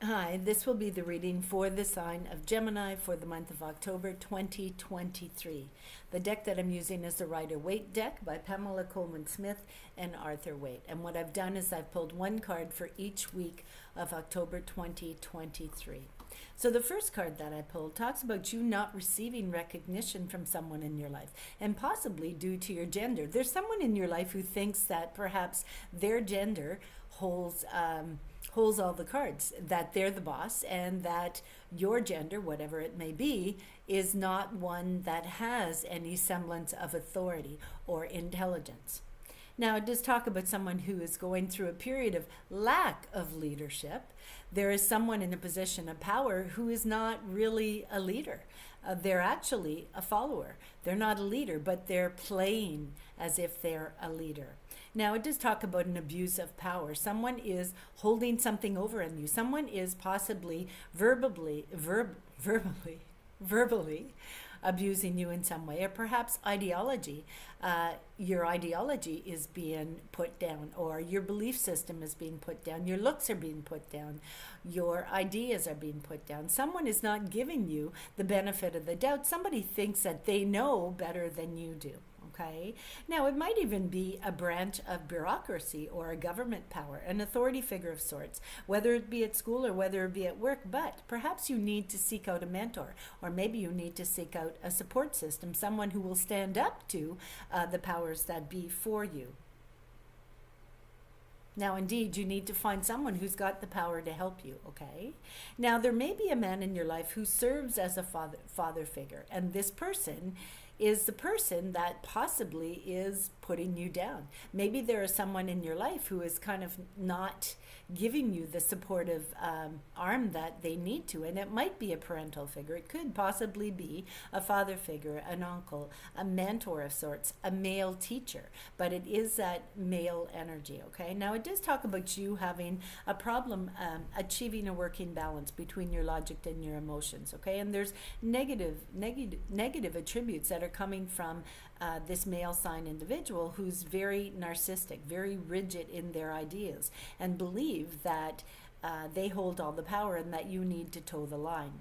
Hi, this will be the reading for the sign of Gemini for the month of October 2023. The deck that I'm using is the Rider-Waite deck by Pamela Coleman-Smith and Arthur Waite. And what I've done is I've pulled one card for each week of October 2023. So the first card that I pulled talks about you not receiving recognition from someone in your life, and possibly due to your gender. There's someone in your life who thinks that perhaps their gender holds all the cards, that they're the boss, and that your gender, whatever it may be, is not one that has any semblance of authority or intelligence. Now, it does talk about someone who is going through a period of lack of leadership. There is someone in a position of power who is not really a leader. They're actually a follower. They're not a leader, but they're playing as if they're a leader. Now, it does talk about an abuse of power. Someone is holding something over on you. Someone is possibly verbally abusing you in some way, or perhaps ideology. Your ideology is being put down, or your belief system is being put down. Your looks are being put down. Your ideas are being put down. Someone is not giving you the benefit of the doubt. Somebody thinks that they know better than you do. Okay. Now, it might even be a branch of bureaucracy or a government power, an authority figure of sorts, whether it be at school or whether it be at work. But perhaps you need to seek out a mentor, or maybe you need to seek out a support system, someone who will stand up to the powers that be for you. Now, indeed, you need to find someone who's got the power to help you, okay? Now, there may be a man in your life who serves as a father figure, and this person is the person that possibly is putting you down. Maybe there is someone in your life who is kind of not giving you the supportive arm that they need to, and it might be a parental figure. It could possibly be a father figure, an uncle, a mentor of sorts, a male teacher, but it is that male energy, okay? Now, it does talk about you having a problem achieving a working balance between your logic and your emotions, okay? And there's negative attributes that are coming from this male sign individual who's very narcissistic, very rigid in their ideas, and believe that they hold all the power and that you need to toe the line.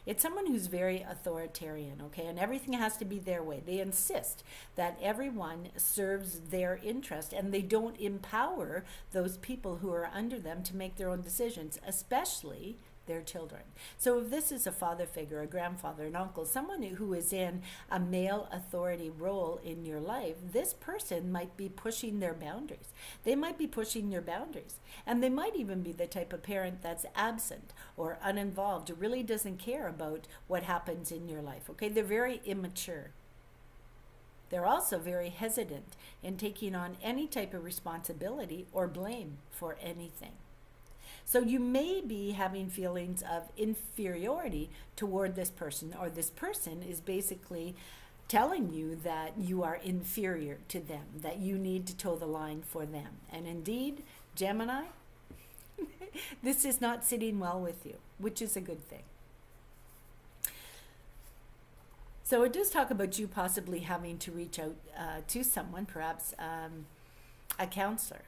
It's someone who's very authoritarian, okay, and everything has to be their way. They insist that everyone serves their interest, and they don't empower those people who are under them to make their own decisions, especially their children. So if this is a father figure, a grandfather, an uncle, someone who is in a male authority role in your life, this person might be pushing their boundaries. They might be pushing your boundaries. And they might even be the type of parent that's absent or uninvolved, or really doesn't care about what happens in your life. Okay, they're very immature. They're also very hesitant in taking on any type of responsibility or blame for anything. So you may be having feelings of inferiority toward this person, or this person is basically telling you that you are inferior to them, that you need to toe the line for them. And indeed, Gemini, this is not sitting well with you, which is a good thing. So it does talk about you possibly having to reach out to someone, perhaps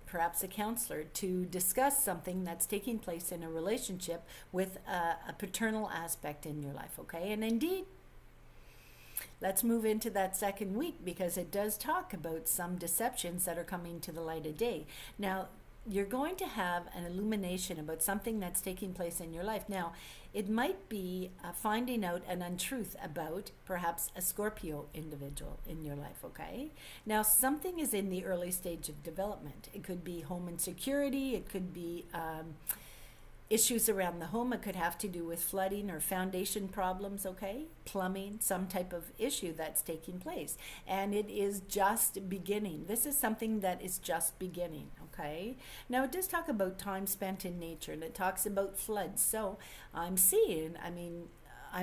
perhaps a counselor, to discuss something that's taking place in a relationship with a paternal aspect in your life, okay? And indeed, let's move into that second week, because it does talk about some deceptions that are coming to the light of day. Now, you're going to have an illumination about something that's taking place in your life. Now, it might be finding out an untruth about perhaps a Scorpio individual in your life, okay? Now, something is in the early stage of development. It could be home insecurity. It could be issues around the home. It could have to do with flooding or foundation problems, okay? Plumbing, some type of issue that's taking place. And it is just beginning. This is something that is just beginning, okay? Now, it does talk about time spent in nature, and it talks about floods. So I'm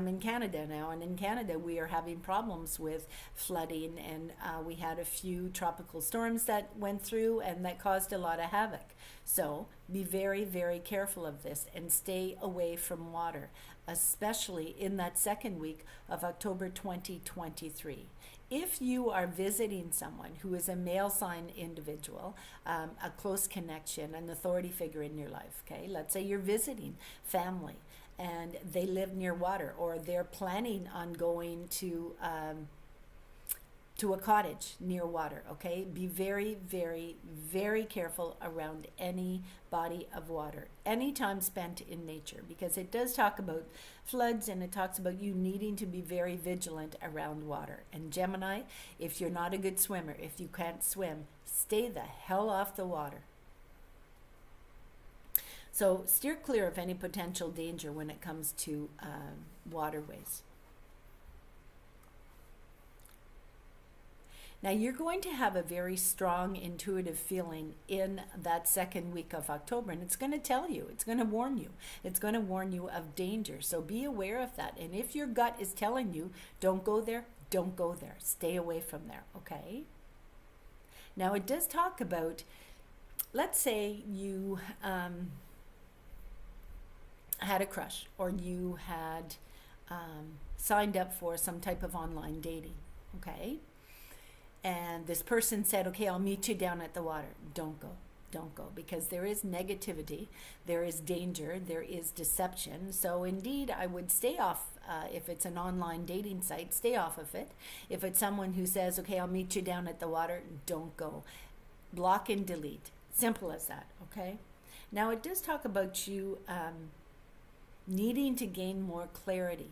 in Canada now, and in Canada we are having problems with flooding, and we had a few tropical storms that went through and that caused a lot of havoc. So be very, very careful of this and stay away from water, especially in that second week of October 2023. if you are visiting someone who is a male sign individual, a close connection, an authority figure in your life, okay? Let's say you're visiting family and they live near water, or they're planning on going to a cottage near water, okay? Be very, very, very careful around any body of water, any time spent in nature, because it does talk about floods, and it talks about you needing to be very vigilant around water. And Gemini, if you're not a good swimmer, if you can't swim, stay the hell off the water. So steer clear of any potential danger when it comes to waterways. Now, you're going to have a very strong intuitive feeling in that second week of October, and it's going to tell you, it's going to warn you. It's going to warn you of danger. So be aware of that. And if your gut is telling you, don't go there, don't go there. Stay away from there, okay? Now, it does talk about, let's say you had a crush, or you had signed up for some type of online dating, okay? And this person said, okay, I'll meet you down at the water. Don't go. Don't go, because there is negativity, there is danger, there is deception. So indeed, I would stay off. If it's an online dating site, stay off of it. If it's someone who says, okay, I'll meet you down at the water, don't go. Block and delete. Simple as that, okay? Now, it does talk about you needing to gain more clarity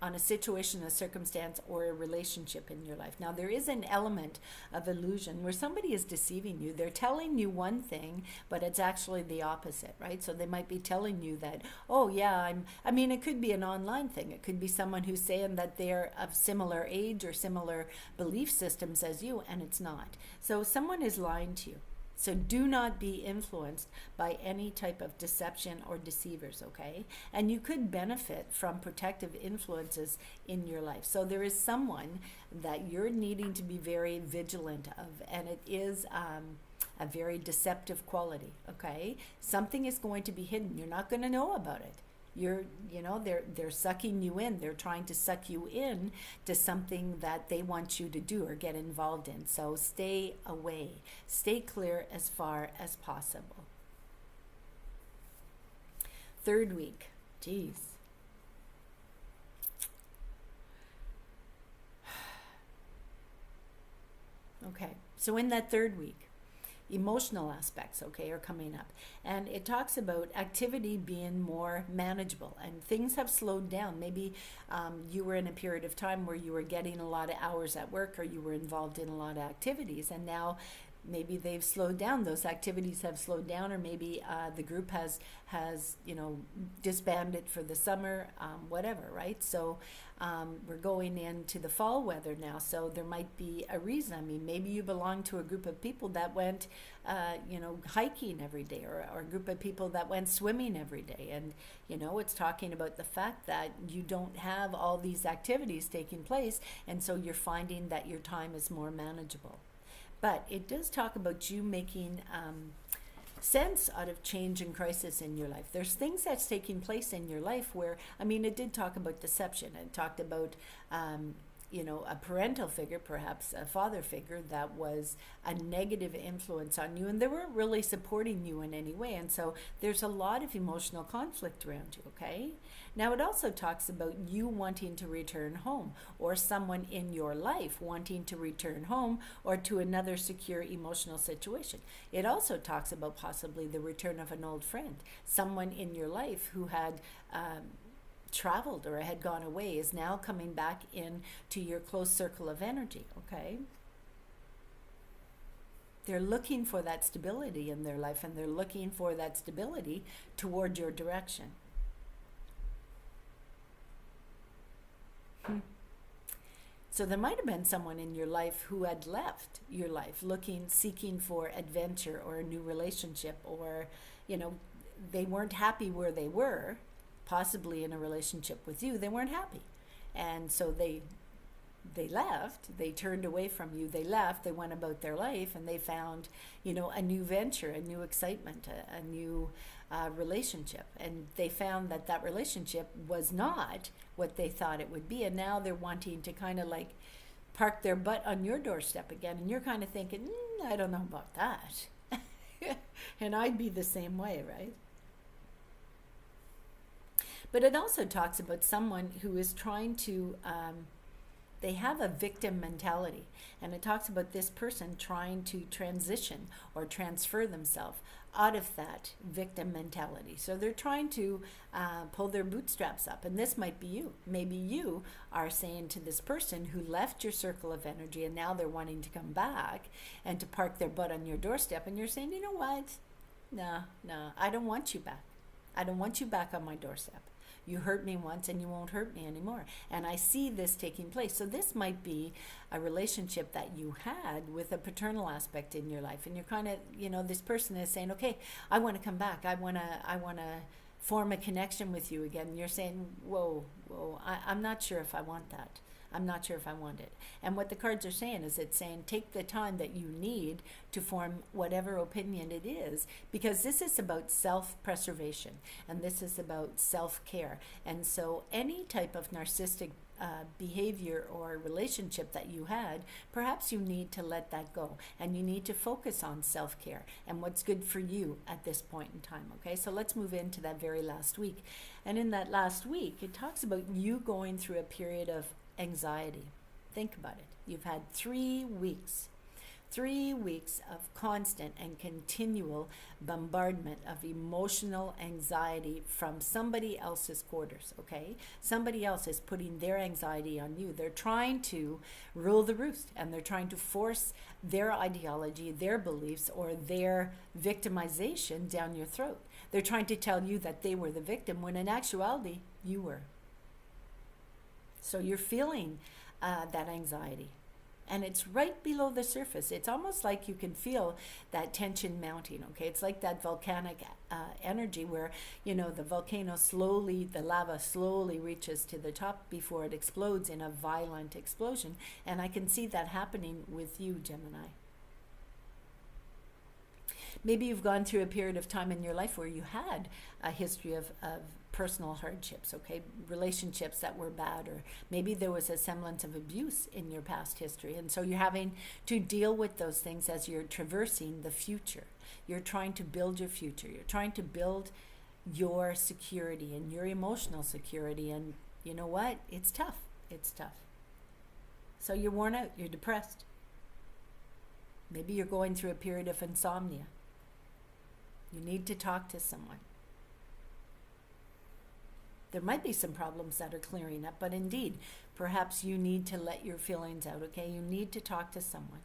on a situation, a circumstance, or a relationship in your life. Now, there is an element of illusion where somebody is deceiving you. They're telling you one thing, but it's actually the opposite, right? So they might be telling you that, oh yeah, I mean, it could be an online thing. It could be someone who's saying that they're of similar age or similar belief systems as you, and it's not. So someone is lying to you. So do not be influenced by any type of deception or deceivers, okay? And you could benefit from protective influences in your life. So there is someone that you're needing to be very vigilant of, and it is a very deceptive quality, okay? Something is going to be hidden. You're not going to know about it. They're sucking you in. They're trying to suck you in to something that they want you to do or get involved in. So stay away. Stay clear as far as possible. Third week. Geez. Okay. So in that third week, emotional aspects, okay, are coming up. And it talks about activity being more manageable, and things have slowed down. Maybe you were in a period of time where you were getting a lot of hours at work, or you were involved in a lot of activities, and now maybe they've slowed down. Those activities have slowed down, or maybe the group has disbanded for the summer, whatever, right? So we're going into the fall weather now, so there might be a reason. I mean, maybe you belong to a group of people that went, hiking every day, or a group of people that went swimming every day. And, it's talking about the fact that you don't have all these activities taking place, and so you're finding that your time is more manageable. But it does talk about you making sense out of change and crisis in your life. There's things that's taking place in your life where, it did talk about deception. It talked about, a parental figure, perhaps a father figure, that was a negative influence on you, and they weren't really supporting you in any way. And so there's a lot of emotional conflict around you, okay? Now, it also talks about you wanting to return home, or someone in your life wanting to return home, or to another secure emotional situation. It also talks about possibly the return of an old friend. Someone in your life who had traveled or had gone away is now coming back in to your close circle of energy, okay? They're looking for that stability in their life, and they're looking for that stability toward your direction. So there might have been someone in your life who had left your life seeking for adventure or a new relationship, or, they weren't happy where they were, possibly in a relationship with you. They weren't happy. And so they left, they turned away from you, they left, they went about their life, and they found, a new venture, a new excitement, a new relationship. And they found that relationship was not what they thought it would be. And now they're wanting to kind of like park their butt on your doorstep again, and you're kind of thinking, I don't know about that. And I'd be the same way, right? But it also talks about someone who is trying to, they have a victim mentality. And it talks about this person trying to transition or transfer themselves out of that victim mentality. So they're trying to pull their bootstraps up. And this might be you. Maybe you are saying to this person who left your circle of energy and now they're wanting to come back and to park their butt on your doorstep. And you're saying, you know what? No, I don't want you back. I don't want you back on my doorstep. You hurt me once and you won't hurt me anymore. And I see this taking place. So this might be a relationship that you had with a paternal aspect in your life. And you're kind of, this person is saying, okay, I want to come back. I want to form a connection with you again. And you're saying, whoa, I'm not sure if I want that. I'm not sure if I want it. And what the cards are saying is it's saying take the time that you need to form whatever opinion it is, because this is about self-preservation and this is about self-care. And so any type of narcissistic behavior or relationship that you had, perhaps you need to let that go and you need to focus on self-care and what's good for you at this point in time. Okay, so let's move into that very last week. And in that last week, it talks about you going through a period of anxiety. Think about it. You've had 3 weeks of constant and continual bombardment of emotional anxiety from somebody else's quarters, okay? Somebody else is putting their anxiety on you. They're trying to rule the roost and they're trying to force their ideology, their beliefs, or their victimization down your throat. They're trying to tell you that they were the victim when in actuality, you were. So you're feeling that anxiety. And it's right below the surface. It's almost like you can feel that tension mounting, okay? It's like that volcanic energy where, the volcano the lava slowly reaches to the top before it explodes in a violent explosion. And I can see that happening with you, Gemini. Maybe you've gone through a period of time in your life where you had a history of personal hardships, okay, relationships that were bad, or maybe there was a semblance of abuse in your past history. And so you're having to deal with those things as you're traversing the future. You're trying to build your future. You're trying to build your security and your emotional security. And you know what? It's tough. It's tough. So you're worn out. You're depressed. Maybe you're going through a period of insomnia. You need to talk to someone. There might be some problems that are clearing up, but indeed, perhaps you need to let your feelings out, okay? You need to talk to someone.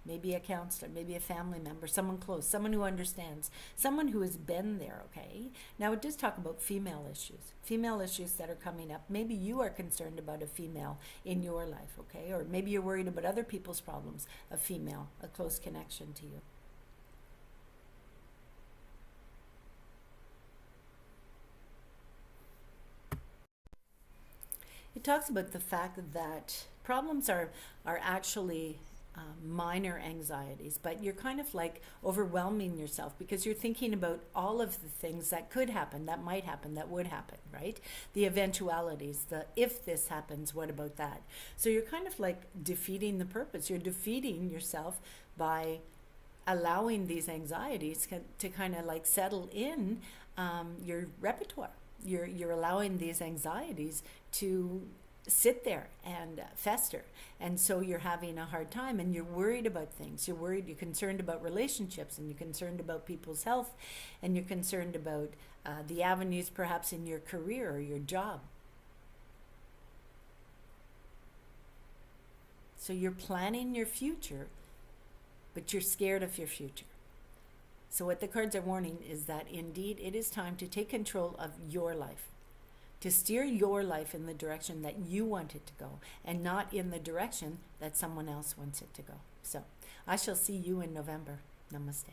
Maybe a counselor, maybe a family member, someone close, someone who understands, someone who has been there, okay? Now, it does talk about female issues that are coming up. Maybe you are concerned about a female in your life, okay? Or maybe you're worried about other people's problems, a female, a close connection to you. It talks about the fact that problems are actually minor anxieties, but you're kind of like overwhelming yourself because you're thinking about all of the things that could happen, that might happen, that would happen, right? The eventualities, the if this happens, what about that? So you're kind of like defeating the purpose. You're defeating yourself by allowing these anxieties to kind of like settle in your repertoire. You're allowing these anxieties to sit there and fester, and so you're having a hard time and you're worried about things. You're concerned about relationships, and you're concerned about people's health, and you're concerned about the avenues perhaps in your career or your job. So you're planning your future, but you're scared of your future. So what the cards are warning is that indeed it is time to take control of your life, to steer your life in the direction that you want it to go and not in the direction that someone else wants it to go. So I shall see you in November. Namaste.